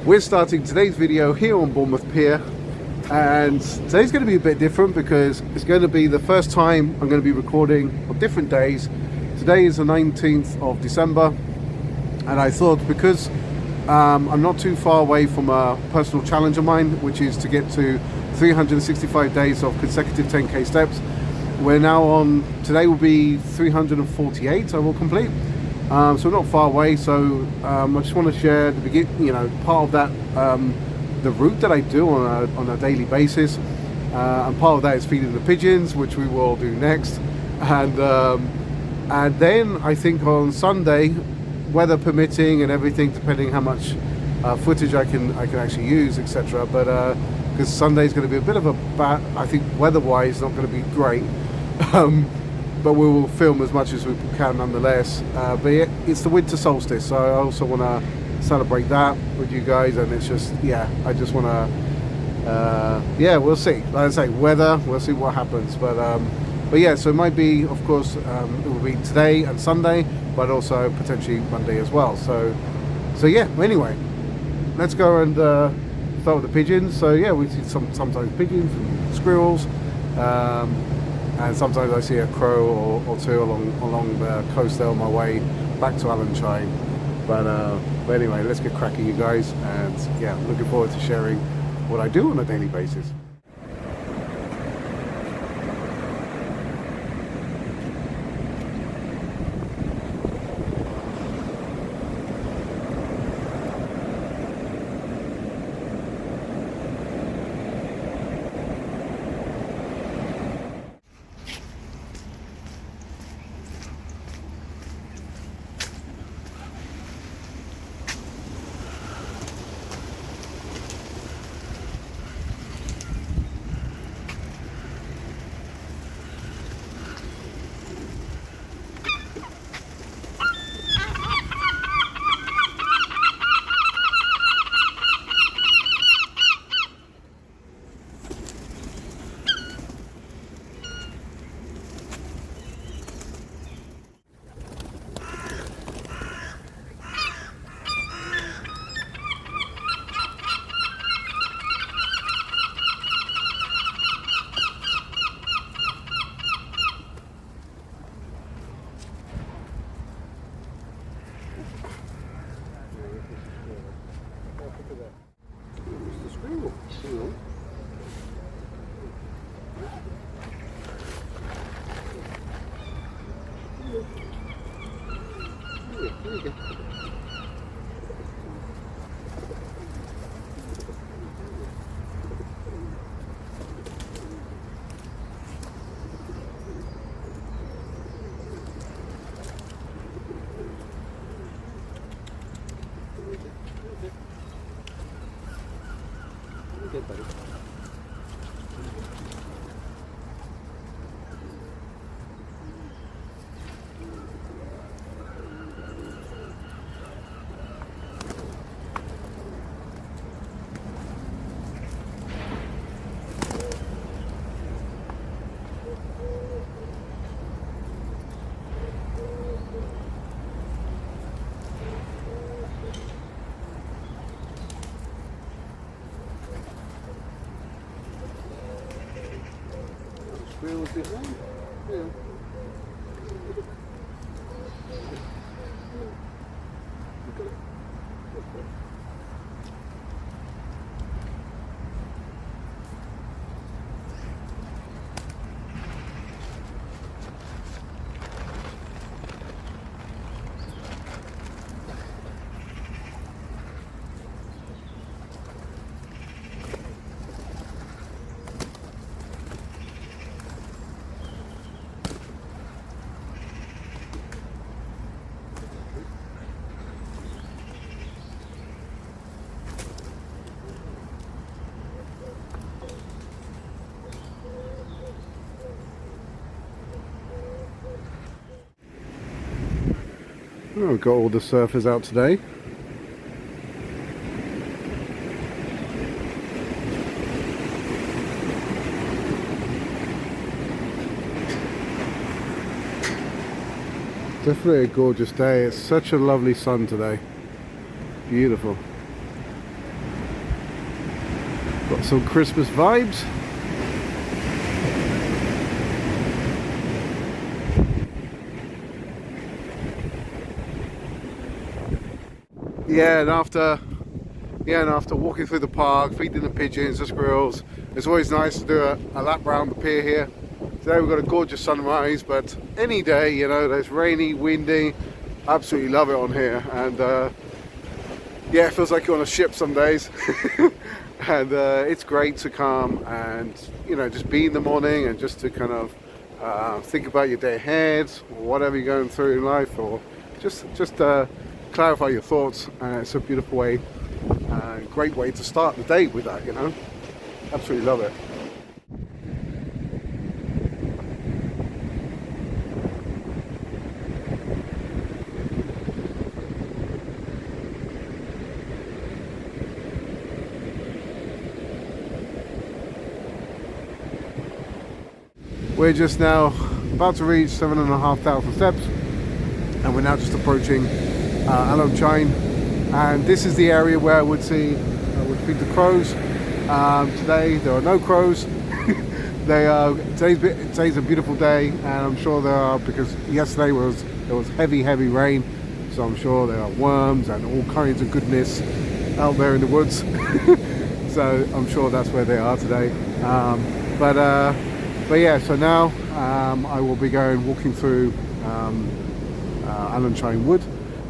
We're starting today's video here on Bournemouth Pier, and today's going to be a bit different because it's going to be the first time I'm going to be recording on different days. Today is the 19th of December, and I thought because I'm not too far away from a personal challenge of mine, which is to get to 365 days of consecutive 10k steps. We're now on, today will be 348 I will complete. So we're not far away, so I just want to share the part of that, the route that I do on a daily basis, and part of that is feeding the pigeons, which we will do next, and then I think on Sunday, weather permitting and everything, depending how much footage I can actually use, etc. But because Sunday is going to be a bit of a bad, I think weather-wise, not going to be great. But we will film as much as we can nonetheless. But yeah, it's the winter solstice, so I also want to celebrate that with you guys, and it's just, yeah, I just want to, yeah, we'll see. Like I say, weather, we'll see what happens. But yeah, so it might be, of course, it will be today and Sunday, but also potentially Monday as well. So yeah, anyway, let's go and start with the pigeons. So yeah, we see sometimes pigeons and squirrels. And sometimes I see a crow or two along the coast there on my way back to Allenchine. But anyway, let's get cracking, you guys. And yeah, looking forward to sharing what I do on a daily basis. Buddy. Squirrels behind? Yeah. Oh, we've got all the surfers out today. Definitely a gorgeous day. It's such a lovely sun today. Beautiful. Got some Christmas vibes. Yeah, and after walking through the park, feeding the pigeons, the squirrels, it's always nice to do a lap round the pier here. Today we've got a gorgeous sunrise, but any day, you know, there's rainy, windy, absolutely love it on here. And yeah, it feels like you're on a ship some days. And it's great to come and, you know, just be in the morning and just to kind of think about your day ahead, or whatever you're going through in life, or just clarify your thoughts. It's a beautiful way, great way to start the day with that, you know. Absolutely love it. We're just now about to reach 7,500 steps, and we're now just approaching Allenchine, and this is the area where I would feed the crows. Today there are no crows. Today's a beautiful day, and I'm sure there are, because yesterday there was heavy rain, so I'm sure there are worms and all kinds of goodness out there in the woods. So I'm sure that's where they are today. But yeah, so now I will be walking through Allenchine Wood,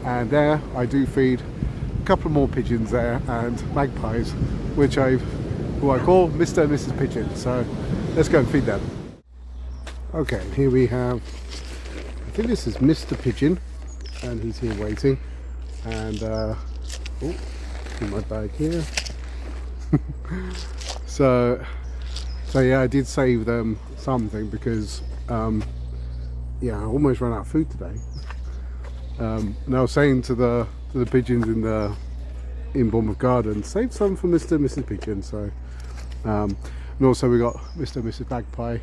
and there I do feed a couple more pigeons there, and magpies, who I call Mr. and Mrs. Pigeon. So let's go and feed them. Okay, here we have, I think this is Mr. Pigeon, and he's here waiting. And oh, in my bag here. So yeah, I did save them something because yeah, I almost ran out of food today. And I was saying to the pigeons in Bournemouth Garden, save some for Mr. and Mrs. Pigeon. So and also we got Mr. and Mrs. Magpie.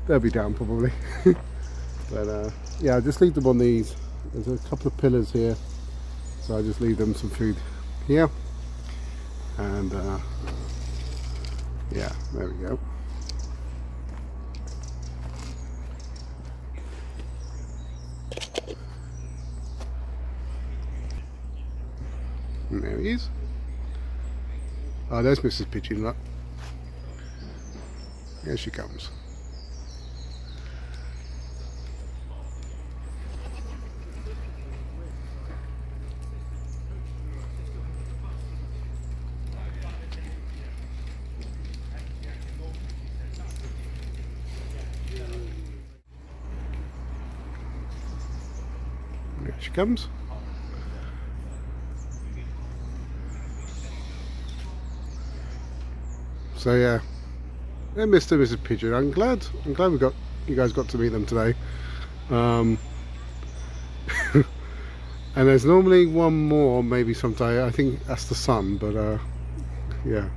They'll be down probably. But yeah, I just leave them on these. There's a couple of pillars here, so I just leave them some food here. And yeah, there we go. And there he is. Oh, there's Mrs. Pigeon, look. Here she comes. There she comes. So yeah, they're Mr. and Mrs. Pigeon. I'm glad you guys got to meet them today. And there's normally one more, maybe someday. I think that's the sun, but yeah.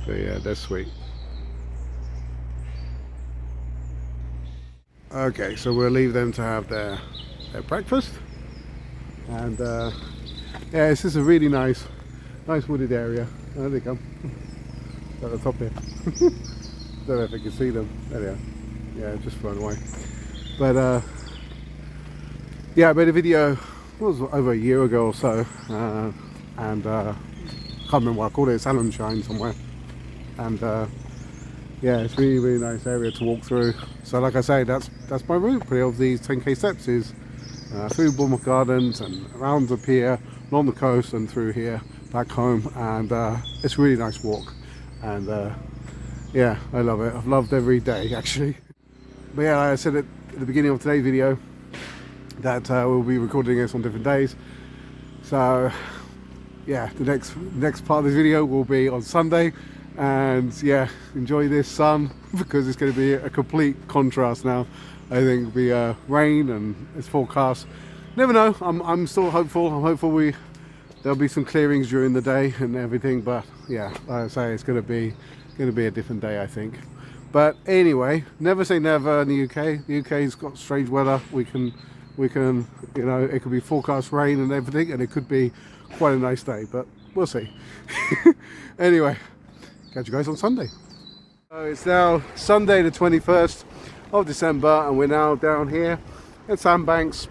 But yeah, they're sweet. Okay, so we'll leave them to have their breakfast. And yeah, this is a really nice wooded area. There they come. At the top here. Don't know if you can see them. There they are. Yeah, just flown away. But yeah, I made a video, it was over a year ago or so, and can't remember what I called it. It's Allenchine somewhere. And yeah, it's really nice area to walk through. So like I say, that's my route pretty of these 10k steps is through Bournemouth Gardens and around the pier, along the coast and through here back home. And it's a really nice walk, and yeah, I love it. I've loved every day actually. But yeah, like I said at the beginning of today's video, that we'll be recording this on different days. So yeah, the next part of this video will be on Sunday. And yeah, enjoy this sun, because it's going to be a complete contrast now. I think it'll be rain, and it's forecast. Never know. I'm still hopeful. I'm hopeful there'll be some clearings during the day and everything. But yeah, like I say, it's going to be a different day, I think. But anyway, never say never in the UK. The UK's got strange weather. We can, you know, it could be forecast rain and everything, and it could be quite a nice day. But we'll see. Anyway, catch you guys on Sunday. So it's now Sunday the 21st of December, and we're now down here at Sandbanks,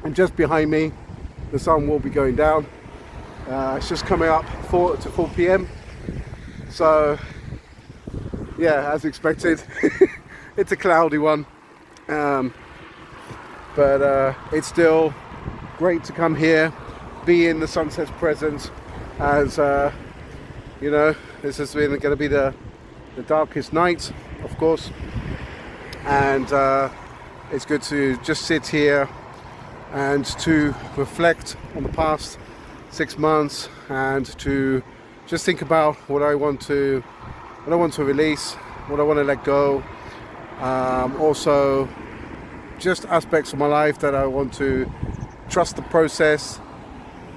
and just behind me the sun will be going down. It's just coming up 4 p.m. so yeah, as expected. It's a cloudy one, but it's still great to come here, be in the sunset's presence, as you know, this has been going to be the darkest night, of course, and it's good to just sit here and to reflect on the past 6 months, and to just think about what I want to release, what I want to let go. Also, just aspects of my life that I want to trust the process,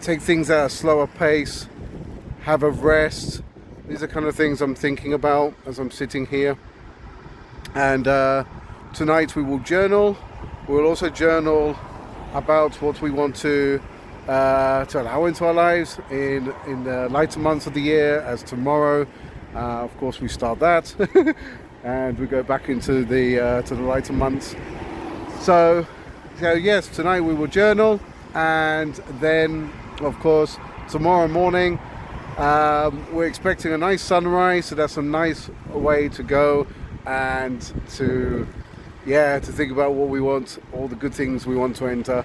take things at a slower pace, have a rest. These are kind of things I'm thinking about as I'm sitting here. And tonight we will journal. We'll also journal about what we want to allow into our lives in the lighter months of the year, as tomorrow, of course, we start that, and we go back into the to the lighter months. So yes, tonight we will journal, and then, of course, tomorrow morning we're expecting a nice sunrise, so that's a nice way to go and to think about what we want, all the good things we want to enter.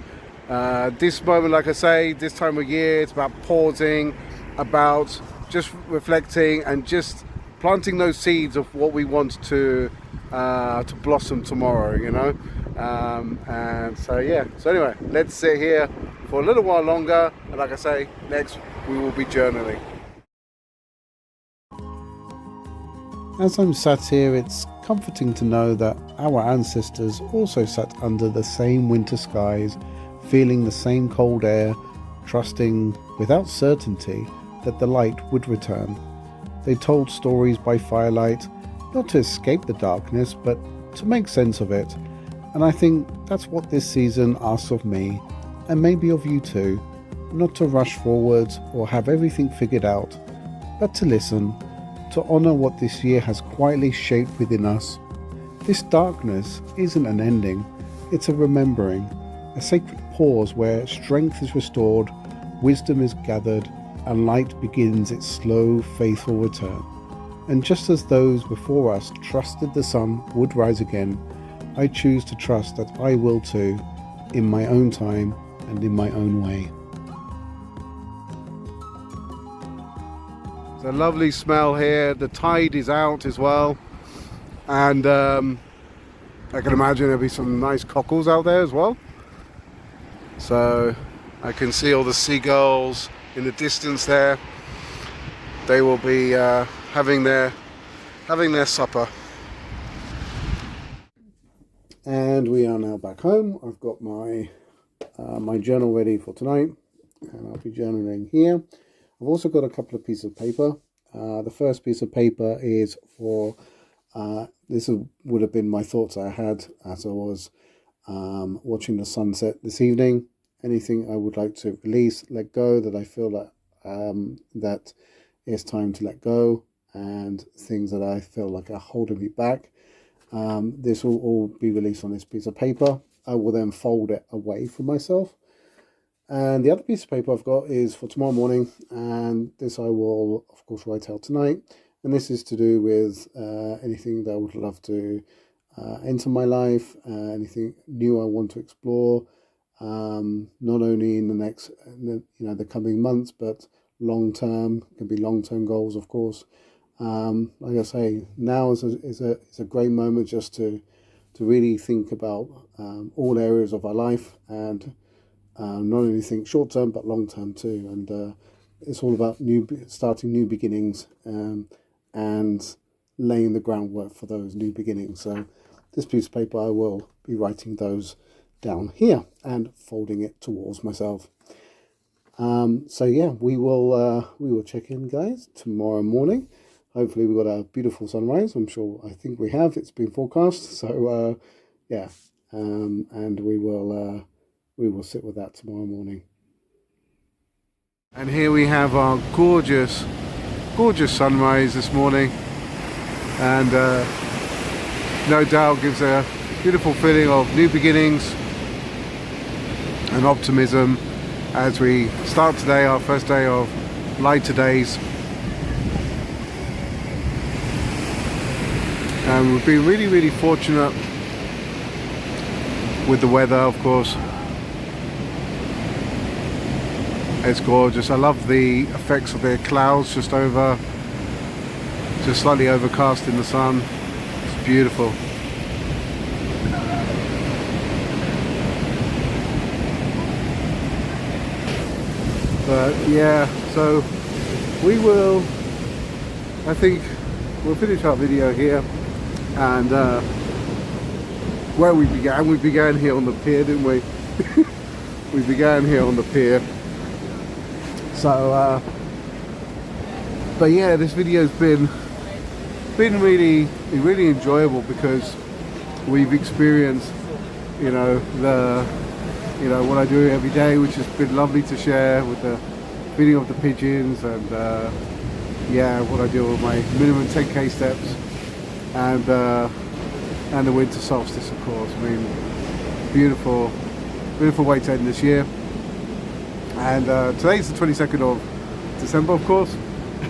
This moment, like I say, this time of year, it's about pausing, about just reflecting and just planting those seeds of what we want to blossom tomorrow, you know. And so anyway, let's sit here for a little while longer, and like I say, next we will be journaling. As I'm sat here, it's comforting to know that our ancestors also sat under the same winter skies, feeling the same cold air, trusting without certainty that the light would return. They told stories by firelight, not to escape the darkness, but to make sense of it. And I think that's what this season asks of me, and maybe of you too, not to rush forwards or have everything figured out, but to listen, to honour what this year has quietly shaped within us. This darkness isn't an ending, it's a remembering, a sacred pause where strength is restored, wisdom is gathered, and light begins its slow, faithful return. And just as those before us trusted the sun would rise again, I choose to trust that I will too, in my own time and in my own way. It's a lovely smell here. The tide is out as well, and I can imagine there'll be some nice cockles out there as well. So I can see all the seagulls in the distance there. They will be having their supper. And we are now back home. I've got my my journal ready for tonight, and I'll be journaling here. I've also got a couple of pieces of paper. The first piece of paper is for would have been my thoughts I had as I was watching the sunset this evening. Anything I would like to release, let go, that I feel that that it's time to let go, and things that I feel like are holding me back. This will all be released on this piece of paper. I will then fold it away from myself. And the other piece of paper I've got is for tomorrow morning, and this I will, of course, write out tonight. And this is to do with anything that I would love to enter my life, anything new I want to explore, not only in the next, the coming months, but long term. Can be long term goals, of course. Like I say, now is a great moment just to really think about all areas of our life, and not only think short term but long term too. And it's all about starting new beginnings, and laying the groundwork for those new beginnings. So this piece of paper, I will be writing those down here and folding it towards myself. So yeah, we will check in, guys, tomorrow morning. Hopefully we've got a beautiful sunrise. I think we have. It's been forecast. So yeah, and we will sit with that tomorrow morning. And here we have our gorgeous sunrise this morning, and no doubt gives a beautiful feeling of new beginnings and optimism as we start today, our first day of lighter days. And we've been really fortunate with the weather, of course. It's gorgeous. I love the effects of the clouds just slightly overcast in the sun. It's beautiful. But yeah, so I think we'll finish our video here, and where we began here on the pier, didn't we? We began here on the pier. So but yeah, this video's been really enjoyable because we've experienced, what I do every day, which has been lovely to share, with the feeding of the pigeons, and what I do with my minimum 10k steps, and the winter solstice, of course. I mean, beautiful way to end this year. And today's the 22nd of December, of course,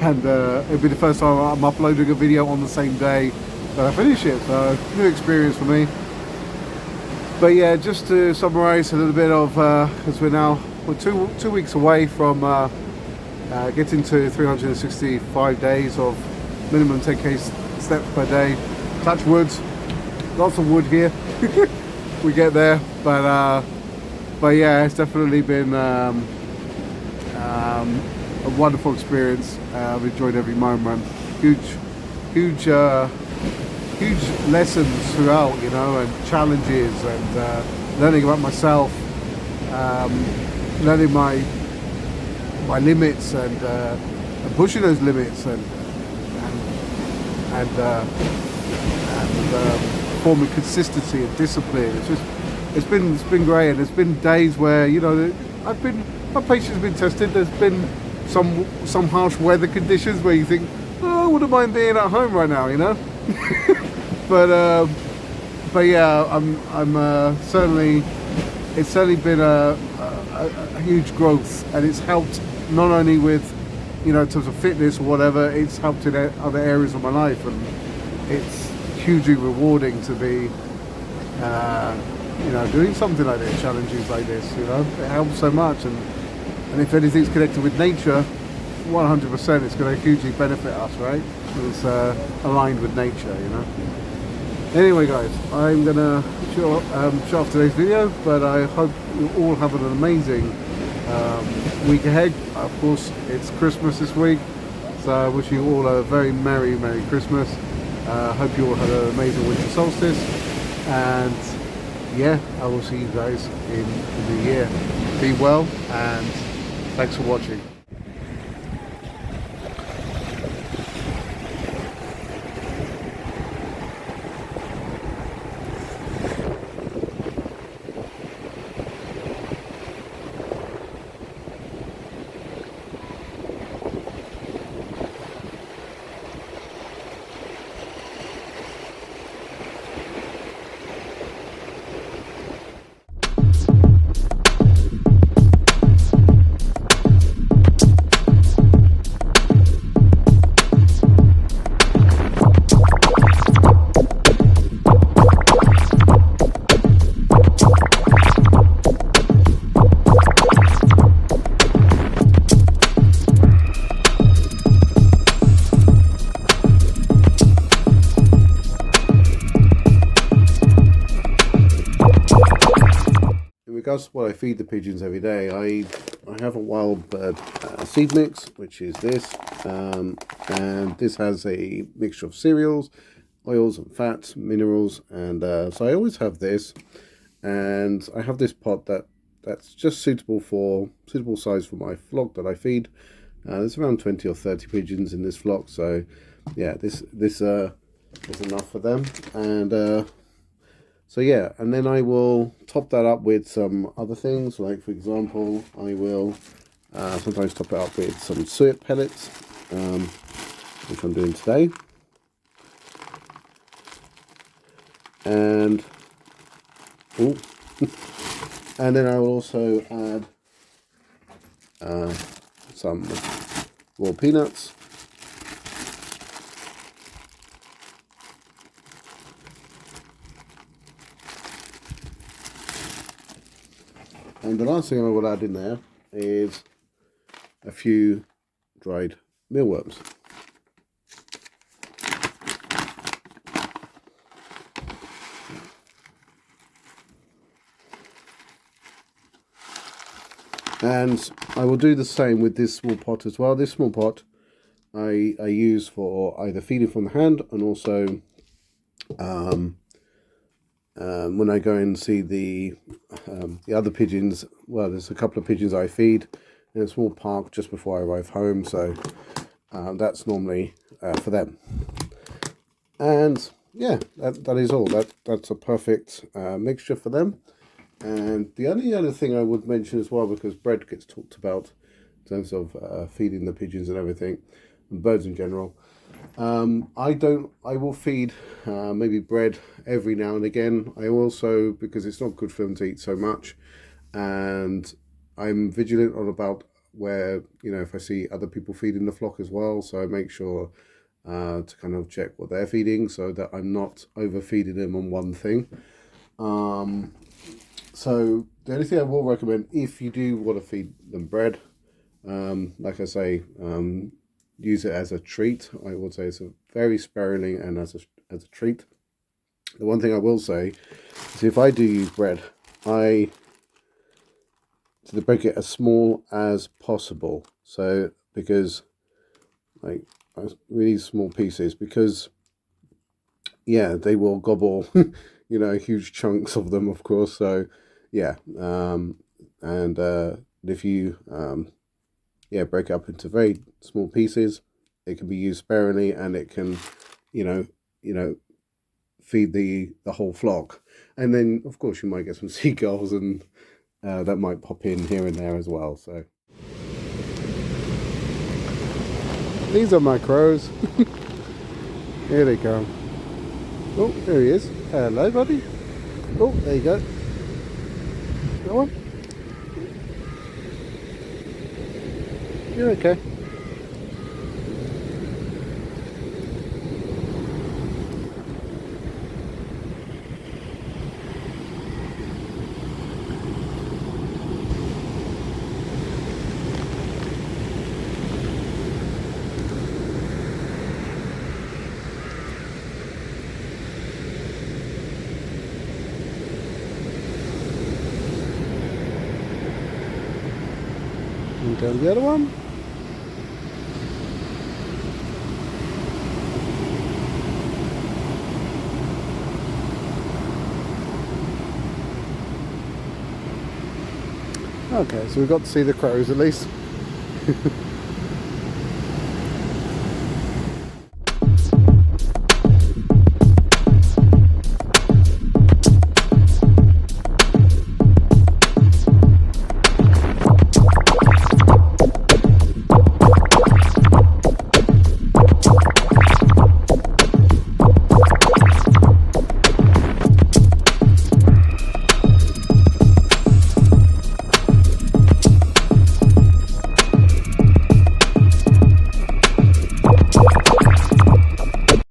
and it'll be the first time I'm uploading a video on the same day that I finish it, so new experience for me. But yeah, just to summarize a little bit of, because we're two weeks away from getting to 365 days of minimum 10k steps per day. Touch wood, lots of wood here. We get there, but yeah, it's definitely been a wonderful experience. I've enjoyed every moment. Huge lessons throughout, and challenges, and learning about myself, learning my limits, and pushing those limits, and forming consistency and discipline. It's been great, and there's been days where my patience has been tested. There's been some harsh weather conditions where you think, oh, I wouldn't mind being at home right now, but yeah, I'm certainly, it's certainly been a huge growth, and it's helped not only with, in terms of fitness or whatever, it's helped in other areas of my life, and it's hugely rewarding to be doing something like this, challenges like this. It helps so much, and if anything's connected with nature, 100% it's going to hugely benefit us, right? It's aligned with nature, Anyway, guys, I'm gonna shut off today's video, but I hope you all have an amazing week ahead. Of course, it's Christmas this week, so I wish you all a very merry Christmas. Hope you all had an amazing winter solstice, and yeah, I will see you guys in the new year. Be well, and thanks for watching. Regards to what I feed the pigeons every day, I have a wild bird seed mix, which is this, and this has a mixture of cereals, oils and fats, minerals, and so I always have this, and I have this pot that's just suitable size for my flock that I feed. There's around 20 or 30 pigeons in this flock, so yeah, this is enough for them, and so yeah, and then I will top that up with some other things, like for example, I will Sometimes top it up with some suet pellets, which I'm doing today. And and then I will also add some raw peanuts. And the last thing I will add in there is a few dried mealworms. And I will do the same with this small pot as well. This small pot I use for either feeding from the hand, and also when I go and see the other pigeons. Well, there's a couple of pigeons I feed in a small park just before I arrive home, so that's normally for them. And yeah, that is all. That's a perfect mixture for them. And the only other thing I would mention as well, because bread gets talked about in terms of feeding the pigeons and everything, and birds in general, I will feed maybe bread every now and again. I also, because it's not good for them to eat so much, and I'm vigilant on about where, if I see other people feeding the flock as well, so I make sure to kind of check what they're feeding, so that I'm not overfeeding them on one thing. So the only thing I will recommend, if you do want to feed them bread, like I say, use it as a treat. I would say it's a very sparingly and as a treat. The one thing I will say is, if I do use bread, I break it as small as possible. So because really small pieces, because yeah, they will gobble huge chunks of them, of course. So yeah, and if you break it up into very small pieces, it can be used sparingly, and it can feed the whole flock. And then of course you might get some seagulls, and that might pop in here and there as well. So these are my crows. Here they come. Oh, there he is. Hello, buddy. Oh, there you go. Go on. You're okay. And go to the other one. Okay, so we've got to see the crows at least.